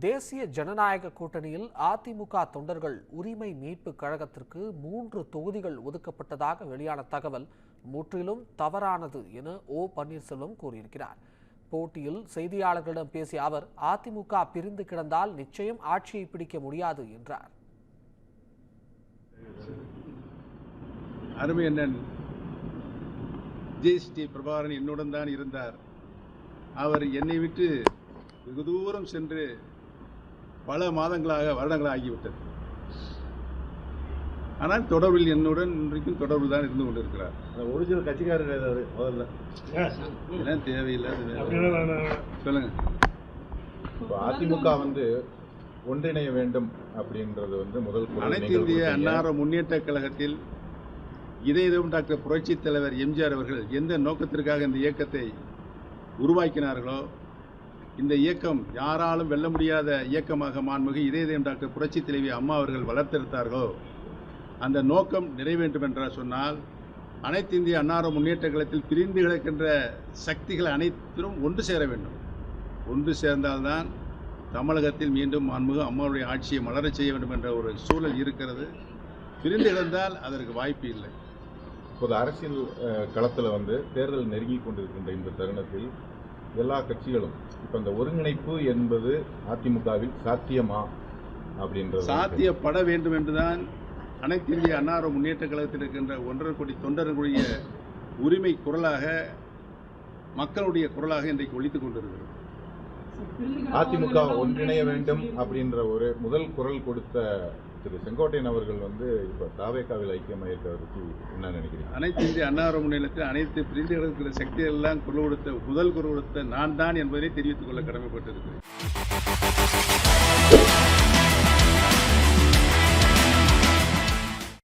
தேசிய ஜனநாயக கூட்டணியில் அதிமுக தொண்டர்கள் உரிமை மீட்பு கழகத்திற்கு 3 தொகுதிகள் ஒதுக்கப்பட்டதாக வெளியான தகவல் முற்றிலும் தவறானது என ஓ பன்னீர்செல்வம் கூறியிருக்கிறார். போட்டியில் செய்தியாளர்களிடம் பேசிய அவர், அதிமுக பிரிந்து கிடந்தால் நிச்சயம் ஆட்சியை பிடிக்க முடியாது என்றார். அருமை அண்ணன் ஜி.டி. பிரபாகரன் என்னுடன் தான் இருந்தார். அவர் என்னை விட்டு வெகு தூரம் சென்று பல வருடங்களாக ஆகிவிட்டது. ஆனால் தொடர்பில் என்னுடன் இன்றைக்கும் தொடர்பில் தான் இருந்து கொண்டிருக்கிறார். ஒரிஜினல் கட்சிக்காரர் முதல்ல இதெல்லாம் தேவையில்லாத சொல்லுங்க. அதிமுக ஒன்றிணைய வேண்டும் அப்படின்றது முதல் அனைத்து இந்திய அன்னார முன்னேற்ற கழகத்தில் இதயம் டாக்டர் புரட்சி தலைவர் எம்ஜிஆர் அவர்கள் எந்த நோக்கத்திற்காக இந்த இயக்கத்தை உருவாக்கினார்களோ, இந்த இயக்கம் யாராலும் வெல்ல முடியாத இயக்கமாக மாண்புமிகு இதயம் டாக்டர் புரட்சி தலைவி அம்மா அவர்கள் வளர்த்தெடுத்தார்களோ, அந்த நோக்கம் நிறைவேண்டும் என்று சொன்னால் அனைத்து இந்திய அன்னார முன்னேற்ற கழகத்தில் பிரிந்து கிடக்கின்ற சக்திகள் அனைத்திலும் ஒன்று சேர வேண்டும். ஒன்று சேர்ந்தால்தான் தமிழகத்தில் மீண்டும் மாண்புமிகு அம்மாவுடைய ஆட்சியை மலரச் செய்ய வேண்டும் என்ற ஒரு சூழல் இருக்கிறது. பிரிந்து கிடந்தால் அதற்கு வாய்ப்பு இல்லை. இப்போது அரசியல் களத்தில் தேர்தல் நெருங்கி கொண்டிருக்கின்ற இந்த தருணத்தில் எல்லா கட்சிகளும் இப்போ இந்த ஒருங்கிணைப்பு என்பது அதிமுகவில் சாத்தியமா அப்படின்றது சாத்தியப்பட வேண்டும் என்றுதான் அனைத்து இந்திய அன்னார முன்னேற்ற கழகத்தில் இருக்கின்ற 1.5 கோடி தொண்டர்களுடைய உரிமை குரலாக, மக்களுடைய குரலாக இன்றைக்கு ஒலித்துக் கொண்டிருக்கிறது. அதிமுக ஒன்றிணைய வேண்டும் அப்படின்ற ஒரு முதல் குரல் கொடுத்த திரு செங்கோட்டையன் அவர்கள் இப்போ தாவேகாவில் ஐக்கியமாக இருக்கிறதுக்கு என்ன நினைக்கிறீங்க? அனைத்து இந்திய அன்னார முன்னேற்றத்தில் அனைத்து பிரிந்து கிடக்கிற சக்திகள் எல்லாம் முதல் குரல் கொடுத்த நான் தான் என்பதை தெரிவித்துக் கொள்ள கடமைப்பட்டிருக்கிறேன்.